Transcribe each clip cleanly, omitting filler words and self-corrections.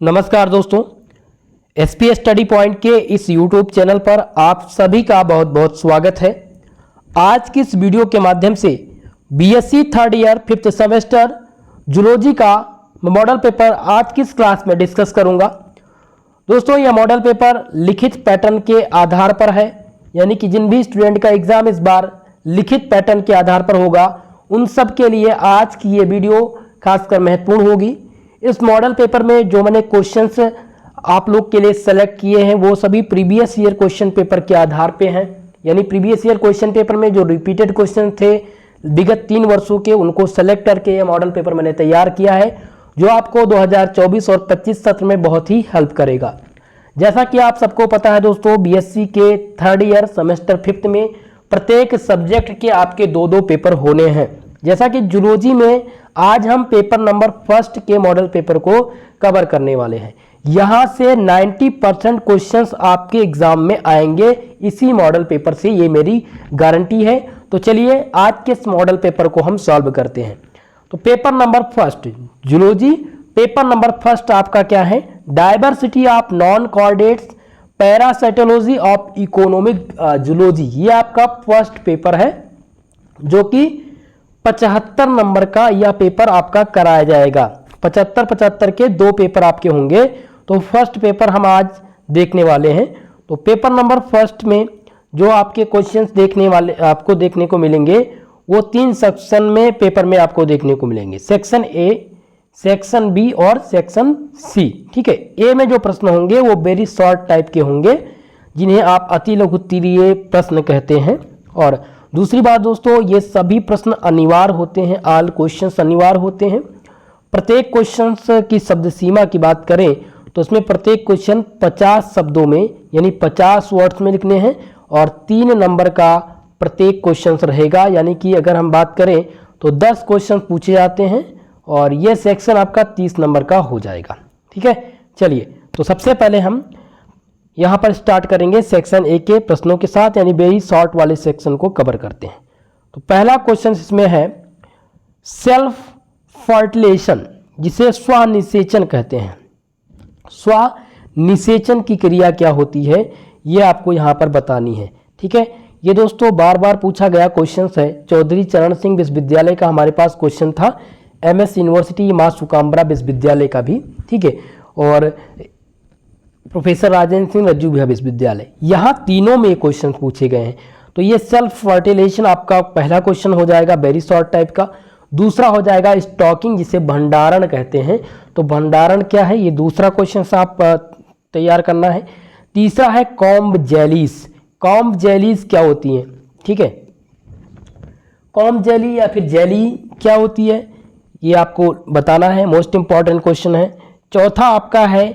नमस्कार दोस्तों, SPS study point के इस यूट्यूब चैनल पर आप सभी का बहुत बहुत स्वागत है। आज की इस वीडियो के माध्यम से BSc third year fifth semester zoology का मॉडल पेपर आज की इस क्लास में डिस्कस करूंगा। दोस्तों, यह मॉडल पेपर लिखित पैटर्न के आधार पर है, यानी कि जिन भी स्टूडेंट का एग्जाम इस बार लिखित पैटर्न के आधार पर होगा उन सब के लिए आज की ये वीडियो खासकर महत्वपूर्ण होगी। इस मॉडल पेपर में जो मैंने क्वेश्चंस आप लोग के लिए सेलेक्ट किए हैं वो सभी प्रीवियस ईयर क्वेश्चन पेपर के आधार पे हैं, यानी प्रीवियस ईयर क्वेश्चन पेपर में जो रिपीटेड क्वेश्चन थे विगत 3 वर्षों के उनको सेलेक्ट करके ये मॉडल पेपर मैंने तैयार किया है, जो आपको 2024 और 25 सत्र में बहुत ही हेल्प करेगा। जैसा कि आप सबको पता है दोस्तों, बीएससी के थर्ड ईयर सेमेस्टर फिफ्थ में प्रत्येक सब्जेक्ट के आपके 2-2 पेपर होने हैं। जैसा कि जूलॉजी में आज हम पेपर नंबर फर्स्ट के मॉडल पेपर को कवर करने वाले हैं। यहां से 90% क्वेश्चंस आपके एग्जाम में आएंगे इसी मॉडल पेपर से, ये मेरी गारंटी है। तो चलिए आज के इस मॉडल पेपर को हम सॉल्व करते हैं। तो paper number first zoology, paper number first आपका क्या है? Diversity of non chordates parasitology of economic zoology, ये आपका फर्स्ट पेपर है जो कि 75 नंबर का यह पेपर आपका कराया जाएगा। 75 के 2 पेपर आपके होंगे, तो फर्स्ट पेपर हम आज देखने वाले हैं। तो पेपर नंबर फर्स्ट में जो आपके क्वेश्चंस आपको देखने को मिलेंगे वो 3 सेक्शन में पेपर में आपको देखने को मिलेंगे, सेक्शन ए, सेक्शन बी और सेक्शन सी। ठीक है, ए में जो प्रश्न होंगे वो वेरी शॉर्ट टाइप के होंगे जिन्हें आप अति लघुत्तरीय प्रश्न कहते हैं। और दूसरी बात दोस्तों, ये सभी प्रश्न अनिवार्य होते हैं, ऑल क्वेश्चंस अनिवार्य होते हैं। प्रत्येक क्वेश्चंस की शब्द सीमा की बात करें तो इसमें प्रत्येक क्वेश्चन 50 शब्दों में यानी 50 वर्ड्स में लिखने हैं और 3 नंबर का प्रत्येक क्वेश्चन रहेगा, यानी कि अगर हम बात करें तो 10 क्वेश्चन पूछे जाते हैं और ये सेक्शन आपका 30 नंबर का हो जाएगा। ठीक है, चलिए तो सबसे पहले हम यहाँ पर स्टार्ट करेंगे सेक्शन ए के प्रश्नों के साथ, यानी वेरी शॉर्ट वाले सेक्शन को कवर करते हैं। तो पहला क्वेश्चन इसमें है सेल्फ फर्टिलेशन, जिसे स्वनिषेचन कहते हैं। स्वनिषेचन की क्रिया क्या होती है ये आपको यहाँ पर बतानी है। ठीक है, ये दोस्तों बार बार पूछा गया क्वेश्चन है। चौधरी चरण सिंह विश्वविद्यालय का हमारे पास क्वेश्चन था, एमएस यूनिवर्सिटी मां सुकाम्बरा विश्वविद्यालय का भी। ठीक है, और प्रोफेसर राजेंद्र सिंह रज्जू विश्वविद्यालय, यहाँ तीनों में क्वेश्चन पूछे गए हैं। तो ये सेल्फ फर्टिलेशन आपका पहला क्वेश्चन हो जाएगा, वेरी शॉर्ट टाइप का। दूसरा हो जाएगा स्टॉकिंग, जिसे भंडारण कहते हैं। तो भंडारण क्या है ये दूसरा क्वेश्चन आप तैयार करना है। तीसरा है कॉम्ब जेलीज। कॉम्ब जेलीज क्या होती हैं? ठीक है, कॉम्ब जेली या फिर जेली क्या होती है ये आपको बताना है, मोस्ट इंपॉर्टेंट क्वेश्चन है। चौथा आपका है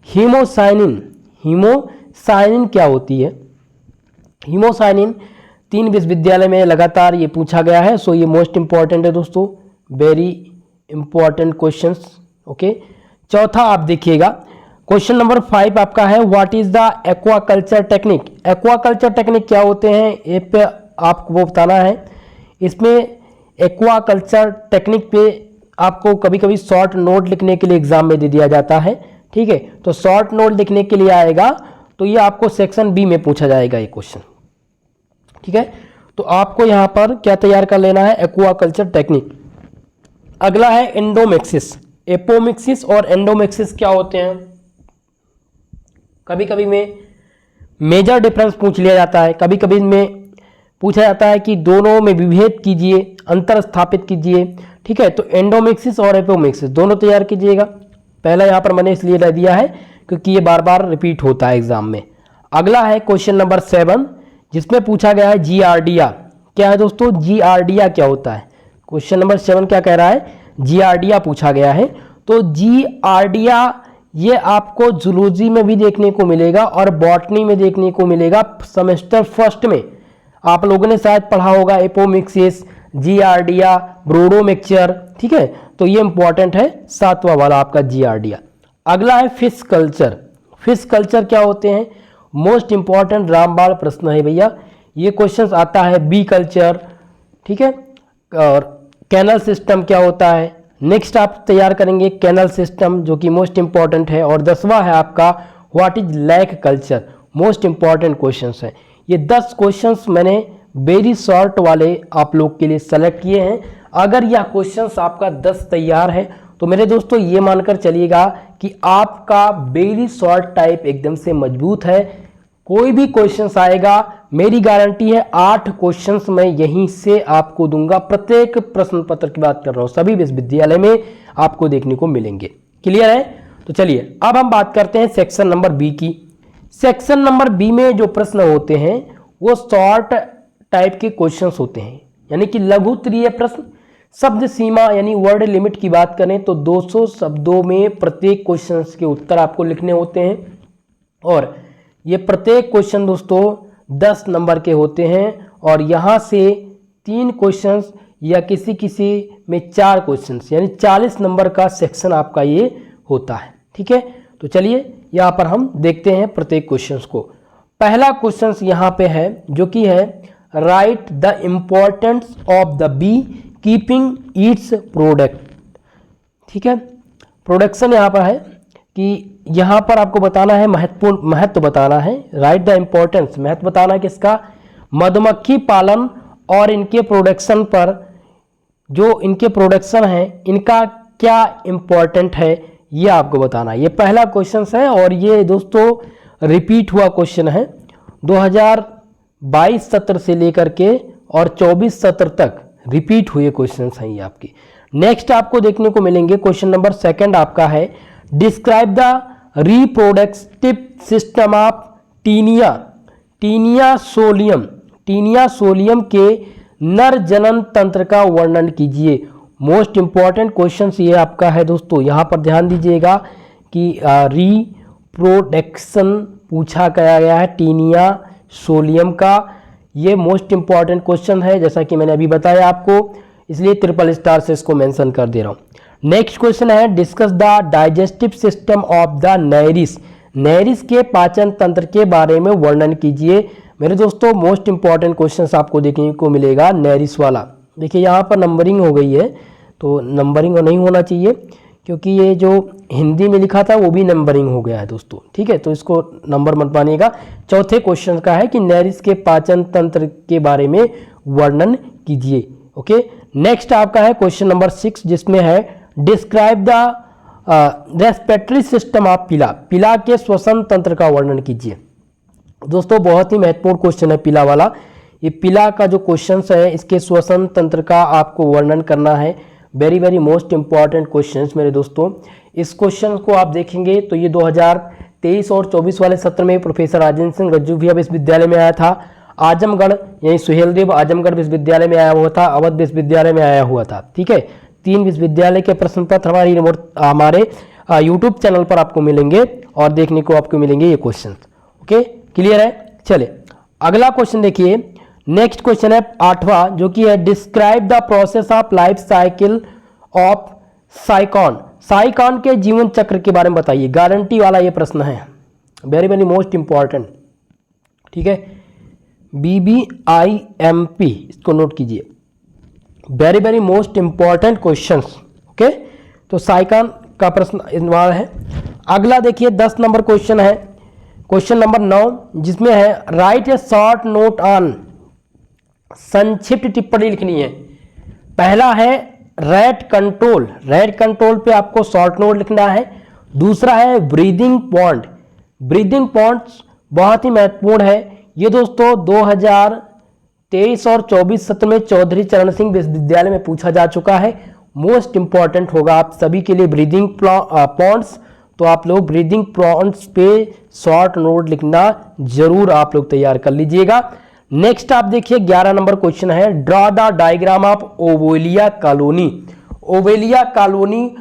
हीमोसाइनिन। हीमोसाइनिन क्या होती है? हीमोसाइनिन 3 विश्वविद्यालय में लगातार ये पूछा गया है, सो ये मोस्ट इंपॉर्टेंट है दोस्तों, वेरी इंपॉर्टेंट क्वेश्चंस। ओके, चौथा आप देखिएगा क्वेश्चन नंबर 5 आपका है what is the aquaculture technique. Aquaculture technique क्या होते हैं ये पे आपको वो बताना है। इसमें एक्वाकल्चर टेक्निक पे आपको कभी कभी शॉर्ट नोट लिखने के लिए एग्जाम में दे दिया जाता है। ठीक है, तो शॉर्ट नोट लिखने के लिए आएगा तो ये आपको सेक्शन बी में पूछा जाएगा ये क्वेश्चन। ठीक है, तो आपको यहां पर क्या तैयार कर लेना है? Aquaculture technique. अगला है एंडोमेक्सिस। एपोमिक्सिस और एंडोमेक्सिस क्या होते हैं? कभी कभी में मेजर डिफरेंस पूछ लिया जाता है, कभी कभी में पूछा जाता है कि दोनों में विभेद कीजिए, अंतर स्थापित कीजिए। ठीक है, तो एंडोमेक्सिस और एपोमिक्सिस दोनों तैयार कीजिएगा। पहला यहाँ पर मैंने इसलिए रह दिया है क्योंकि ये बार बार रिपीट होता है एग्जाम में। अगला है क्वेश्चन नंबर 7, जिसमें पूछा गया है जियार्डिया। क्या है दोस्तों? जियार्डिया क्या होता है? क्वेश्चन नंबर 7 क्या कह रहा है? जियार्डिया पूछा गया है। तो जियार्डिया ये आपको जूलॉजी में भी देखने को मिलेगा और बॉटनी में देखने को मिलेगा। सेमेस्टर फर्स्ट में आप लोगों ने शायद पढ़ा होगा एपोमिक्सिस, जियार्डिया, ब्रोडोमिक्सचर। ठीक है, तो ये इंपॉर्टेंट है 7वां वाला आपका जियार्डिया। अगला है फिश कल्चर। फिश कल्चर क्या होते हैं? मोस्ट इंपॉर्टेंट रामबाण प्रश्न है भैया, ये क्वेश्चन आता है बी कल्चर। ठीक है, और कैनल सिस्टम क्या होता है, नेक्स्ट आप तैयार करेंगे कैनल सिस्टम जो कि मोस्ट इंपॉर्टेंट है, और 10वां है आपका what is lac culture, most important questions हैं। ये 10 क्वेश्चंस मैंने वेरी शॉर्ट वाले आप लोग के लिए सेलेक्ट किए हैं। अगर यह क्वेश्चंस आपका 10 तैयार है तो मेरे दोस्तों ये मानकर चलिएगा कि आपका वेरी शॉर्ट टाइप एकदम से मजबूत है। कोई भी क्वेश्चंस आएगा, मेरी गारंटी है 8 क्वेश्चंस मैं यहीं से आपको दूंगा। प्रत्येक प्रश्न पत्र की बात कर रहा हूं, सभी विश्वविद्यालय में आपको देखने को मिलेंगे। क्लियर है? तो चलिए अब हम बात करते हैं सेक्शन नंबर बी की। सेक्शन नंबर बी में जो प्रश्न होते हैं वो शॉर्ट टाइप के क्वेश्चंस होते हैं, यानी कि लघुत्तरीय प्रश्न। शब्द सीमा यानी वर्ड लिमिट की बात करें तो 200 शब्दों में प्रत्येक क्वेश्चन के उत्तर आपको लिखने होते हैं, और ये प्रत्येक क्वेश्चन दोस्तों 10 नंबर के होते हैं, और यहाँ से 3 क्वेश्चंस या किसी में 4 क्वेश्चंस यानी 40 नंबर का सेक्शन आपका ये होता है। ठीक है, तो चलिए यहाँ पर हम देखते हैं प्रत्येक क्वेश्चंस को। पहला क्वेश्चन यहाँ पे है जो कि है write the importance of the bee keeping its product. ठीक है, प्रोडक्शन यहाँ पर है कि यहाँ पर आपको बताना है महत्व बताना है। राइट द इम्पोर्टेंस, महत्व बताना है किसका? मधुमक्खी पालन और इनके प्रोडक्शन पर, जो इनके प्रोडक्शन है इनका क्या इम्पोर्टेंट है ये आपको बताना है। ये पहला क्वेश्चन है और ये दोस्तों रिपीट हुआ क्वेश्चन है 2022 सत्र से लेकर के और 24 सत्र तक रिपीट हुए क्वेश्चंस हैं ये आपके। नेक्स्ट आपको देखने को मिलेंगे क्वेश्चन नंबर 2 आपका है describe the reproductive system of Taenia solium के नर जनन तंत्र का वर्णन कीजिए। मोस्ट इंपॉर्टेंट क्वेश्चन ये आपका है दोस्तों। यहाँ पर ध्यान दीजिएगा कि रिप्रोडक्शन पूछा गया है टीनिया सोलियम का। ये मोस्ट इंपॉर्टेंट क्वेश्चन है जैसा कि मैंने अभी बताया आपको, इसलिए ट्रिपल स्टार से इसको मेंशन कर दे रहा हूँ। नेक्स्ट क्वेश्चन है discuss the digestive system of the नैरिस के पाचन तंत्र के बारे में वर्णन कीजिए। मेरे दोस्तों मोस्ट इंपॉर्टेंट क्वेश्चन आपको देखने को मिलेगा नैरिस वाला। देखिए यहाँ पर नंबरिंग हो गई है, तो नंबरिंग नहीं होना चाहिए क्योंकि ये जो हिंदी में लिखा था वो भी नंबरिंग हो गया है दोस्तों। ठीक है, तो इसको नंबर मत मानिएगा। चौथे क्वेश्चन का है कि नैरिस के पाचन तंत्र के बारे में वर्णन कीजिए। ओके, नेक्स्ट आपका है क्वेश्चन नंबर 6 जिसमें है describe the respiratory system of पिला के श्वसन तंत्र का वर्णन कीजिए। दोस्तों बहुत ही महत्वपूर्ण क्वेश्चन है पिला वाला। ये पिला का जो क्वेश्चन है इसके श्वसन तंत्र का आपको वर्णन करना है। वेरी मोस्ट इंपॉर्टेंट क्वेश्चंस मेरे दोस्तों। इस क्वेश्चन को आप देखेंगे तो ये 2023 और 24 वाले सत्र में प्रोफेसर राजेंद्र सिंह रज्जूभिया विश्वविद्यालय में आया था। आजमगढ़ यही सुहेलदेव आजमगढ़ विश्वविद्यालय में आया हुआ था, अवध विश्वविद्यालय में आया हुआ था। ठीक है, 3 विश्वविद्यालय के प्रश्न पत्र हमारे यूट्यूब चैनल पर आपको मिलेंगे और देखने को आपको मिलेंगे ये क्वेश्चन। ओके, क्लियर है? चले अगला क्वेश्चन देखिए। नेक्स्ट क्वेश्चन है 8वां जो कि है describe the process of life cycle of साइकॉन के जीवन चक्र के बारे में बताइए। गारंटी वाला ये प्रश्न है, वेरी मोस्ट इंपॉर्टेंट। ठीक है, BBIMP इसको नोट कीजिए, very most important questions. Okay, तो साइकॉन का प्रश्न इनवाल है। अगला देखिए 10 नंबर क्वेश्चन है, क्वेश्चन नंबर 9 जिसमें है right A short note on, संक्षिप्त टिप्पणी लिखनी है। पहला है रैट कंट्रोल पे आपको शॉर्ट नोट लिखना है। दूसरा है ब्रीदिंग पॉन्ड्स बहुत ही महत्वपूर्ण है। ये दोस्तों 2023 और 24 सत्र में चौधरी चरण सिंह विश्वविद्यालय में पूछा जा चुका है। मोस्ट इंपॉर्टेंट होगा आप सभी के लिए ब्रीदिंग पॉन्ड्स। तो आप लोग ब्रीदिंग पॉन्ड्स पे शॉर्ट नोट लिखना जरूर आप लोग तैयार कर लीजिएगा। नेक्स्ट आप देखिए 11 नंबर क्वेश्चन है draw the diagram of Obelia colony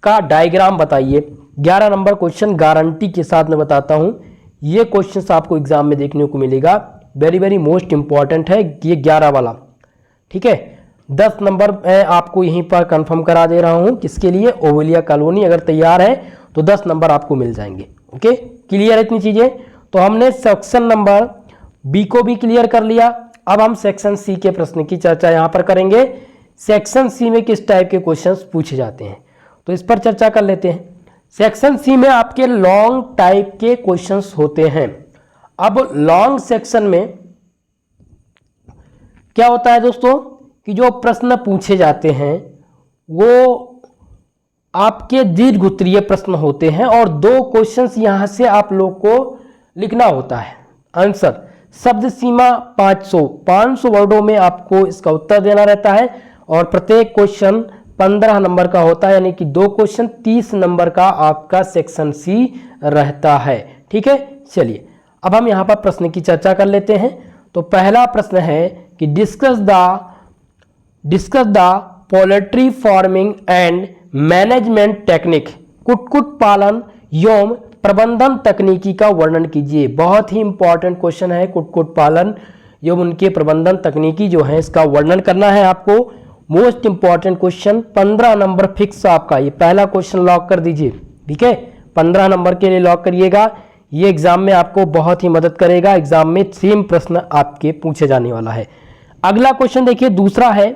का डायग्राम बताइए। 11 नंबर क्वेश्चन गारंटी के साथ मैं बताता हूं, ये क्वेश्चन आपको एग्जाम में देखने को मिलेगा। वेरी मोस्ट इंपॉर्टेंट है ये 11 वाला। ठीक है, 10 नंबर मैं आपको यहीं पर कंफर्म करा दे रहा हूं किसके लिए, ओवेलिया कॉलोनी। अगर तैयार है तो 10 नंबर आपको मिल जाएंगे। ओके, क्लियर है इतनी चीजें। तो हमने सेक्शन नंबर बी को भी क्लियर कर लिया। अब हम सेक्शन सी के प्रश्न की चर्चा यहां पर करेंगे सेक्शन सी में किस टाइप के क्वेश्चंस पूछे जाते हैं, तो इस पर चर्चा कर लेते हैं। सेक्शन सी में आपके लॉन्ग टाइप के क्वेश्चंस होते हैं। अब लॉन्ग सेक्शन में क्या होता है दोस्तों कि जो प्रश्न पूछे जाते हैं वो आपके दीर्घ उत्तरीय प्रश्न होते हैं और 2 क्वेश्चंस यहां से आप लोग को लिखना होता है आंसर। शब्द सीमा 500 वर्डों में आपको इसका उत्तर देना रहता है और प्रत्येक क्वेश्चन 15 नंबर का होता है, यानी कि 2 क्वेश्चन 30 नंबर का आपका सेक्शन सी रहता है। ठीक है, चलिए अब हम यहाँ पर प्रश्न की चर्चा कर लेते हैं। तो पहला प्रश्न है कि discuss the poultry farming and management technique, कुक्कुट पालन एवं प्रबंधन तकनीकी का वर्णन कीजिए। बहुत ही इंपॉर्टेंट क्वेश्चन है, कुक्कुट पालन एवं उनके प्रबंधन तकनीकी जो है इसका वर्णन करना है आपको। Most important question, 15 number fix आपका, ये पहला क्वेश्चन लॉक कर दीजिए। ठीक है, 15 नंबर के लिए लॉक करिएगा, ये एग्जाम में आपको बहुत ही मदद करेगा। एग्जाम में सेम प्रश्न आपके पूछे जाने वाला है। अगला क्वेश्चन देखिए, दूसरा है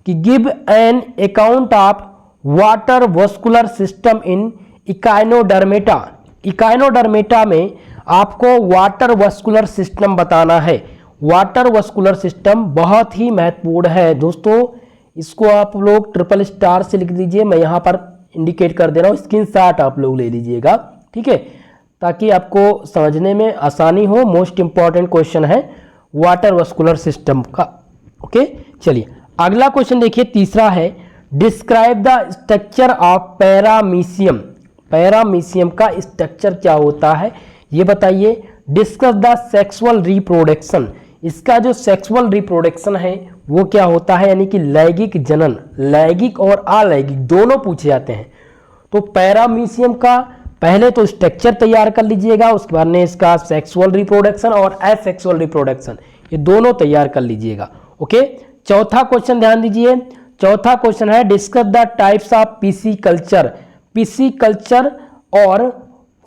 कि give an account of water vascular system in Echinodermata. Echinodermata में आपको वाटर वस्कुलर सिस्टम बताना है। वाटर वस्कुलर सिस्टम बहुत ही महत्वपूर्ण है दोस्तों, इसको आप लोग ट्रिपल स्टार से लिख दीजिए, मैं यहाँ पर इंडिकेट कर दे रहा हूँ, स्क्रीनशॉट आप लोग ले लीजिएगा। ठीक है, ताकि आपको समझने में आसानी हो। मोस्ट इंपॉर्टेंट क्वेश्चन है वाटर वस्कुलर सिस्टम का। ओके, चलिए अगला क्वेश्चन देखिए, तीसरा है describe the structure of paramecium. Paramecium का स्ट्रक्चर क्या होता है ये बताइए। डिस्कस द सेक्सुअल रिप्रोडक्शन, इसका जो सेक्सुअल रिप्रोडक्शन है वो क्या होता है, यानी कि लैंगिक जनन, लैंगिक और अलैंगिक दोनों पूछे जाते हैं। तो पैरामीशियम का पहले तो स्ट्रक्चर तैयार कर लीजिएगा, उसके बाद में इसका सेक्सुअल रिप्रोडक्शन और एसेक्सुअल रिप्रोडक्शन ये दोनों तैयार कर लीजिएगा। ओके, चौथा क्वेश्चन ध्यान दीजिए, चौथा क्वेश्चन है discuss the types of pisciculture. Pisciculture और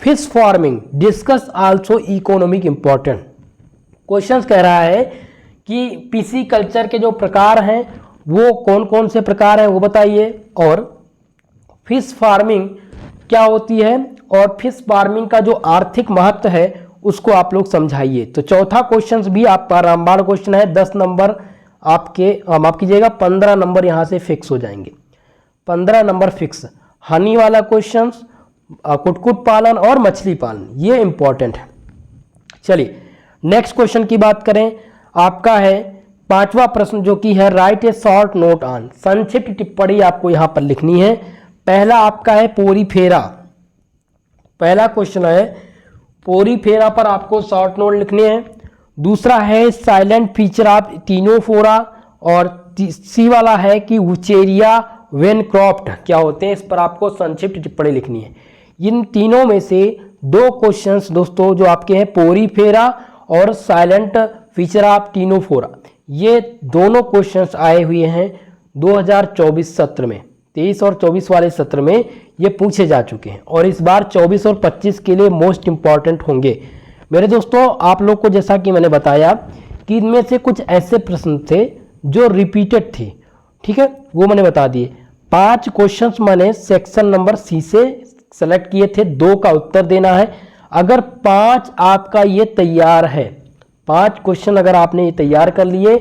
fish farming discuss also economic important. Question कह रहा है कि पिसीकल्चर के जो प्रकार हैं वो कौन कौन से प्रकार हैं वो बताइए, और फिश फार्मिंग क्या होती है और फिश फार्मिंग का जो आर्थिक महत्व है उसको आप लोग समझाइए। तो चौथा क्वेश्चन भी आपका रामबाण क्वेश्चन है, 10 नंबर आपके माफ कीजिएगा 15 नंबर यहाँ से फिक्स हो जाएंगे, 15 नंबर फिक्स। हनी वाला क्वेश्चन, कुक्कुट पालन और मछली पालन, ये इंपॉर्टेंट है। चलिए नेक्स्ट क्वेश्चन की बात करें, आपका है 5वां प्रश्न जो कि है right A short note on. संक्षिप्त टिप्पणी आपको यहाँ पर लिखनी है। पहला आपका है पोरीफेरा, पहला क्वेश्चन है पोरीफेरा पर आपको शॉर्ट नोट लिखने हैं। दूसरा है साइलेंट फीचर ऑफ टीनोफोरा, और सी वाला है कि वुचेरिया वेनक्रॉफ्ट क्या होते हैं, इस पर आपको संक्षिप्त टिप्पणी लिखनी है। इन तीनों में से 2 क्वेश्चंस दोस्तों जो आपके हैं पोरीफेरा और साइलेंट फीचर ऑफ टीनोफोरा, ये दोनों क्वेश्चंस आए हुए हैं 2024 सत्र में, 23 और 24 वाले सत्र में ये पूछे जा चुके हैं और इस बार 24 और 25 के लिए मोस्ट इंपॉर्टेंट होंगे मेरे दोस्तों। आप लोग को जैसा कि मैंने बताया कि इनमें से कुछ ऐसे प्रश्न थे जो रिपीटेड थे, ठीक है, वो मैंने बता दिए। 5 क्वेश्चंस मैंने सेक्शन नंबर सी से सेलेक्ट किए थे, 2 का उत्तर देना है। अगर 5 आपका ये तैयार है, 5 क्वेश्चन अगर आपने ये तैयार कर लिए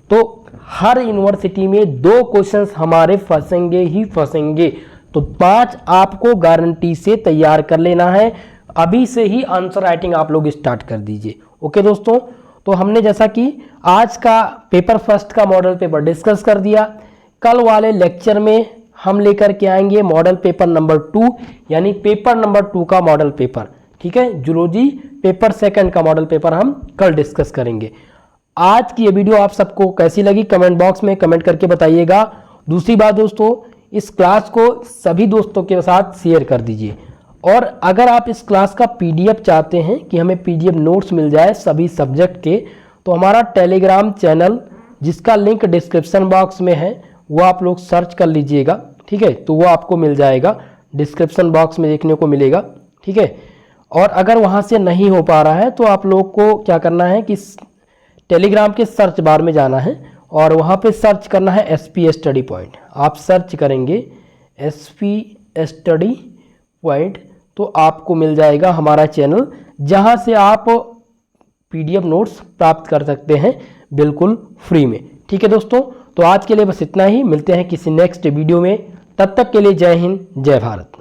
तो हर यूनिवर्सिटी में 2 क्वेश्चंस हमारे फंसेंगे ही फंसेंगे। तो 5 आपको गारंटी से तैयार कर लेना है, अभी से ही आंसर राइटिंग आप लोग स्टार्ट कर दीजिए। ओके दोस्तों, तो हमने जैसा कि आज का पेपर फर्स्ट का मॉडल पेपर डिस्कस कर दिया, कल वाले लेक्चर में हम लेकर के आएंगे मॉडल पेपर नंबर 2, यानी पेपर नंबर 2 का मॉडल पेपर, ठीक है। जूलॉजी पेपर सेकंड का मॉडल पेपर हम कल डिस्कस करेंगे। आज की ये वीडियो आप सबको कैसी लगी कमेंट बॉक्स में कमेंट करके बताइएगा। दूसरी बात दोस्तों, इस क्लास को सभी दोस्तों के साथ शेयर कर दीजिए, और अगर आप इस क्लास का पीडीएफ चाहते हैं कि हमें पीडीएफ नोट्स मिल जाए सभी सब्जेक्ट के, तो हमारा टेलीग्राम चैनल जिसका लिंक डिस्क्रिप्शन बॉक्स में है वो आप लोग सर्च कर लीजिएगा, ठीक है, तो वो आपको मिल जाएगा, डिस्क्रिप्शन बॉक्स में देखने को मिलेगा, ठीक है। और अगर वहाँ से नहीं हो पा रहा है तो आप लोग को क्या करना है कि टेलीग्राम के सर्च बार में जाना है और वहाँ पे सर्च करना है SP स्टडी पॉइंट। आप सर्च करेंगे SP स्टडी पॉइंट तो आपको मिल जाएगा हमारा चैनल, जहाँ से आप PDF नोट्स प्राप्त कर सकते हैं बिल्कुल फ्री में। ठीक है दोस्तों, तो आज के लिए बस इतना ही। मिलते हैं किसी नेक्स्ट वीडियो में, तब तक के लिए जय हिंद, जय भारत।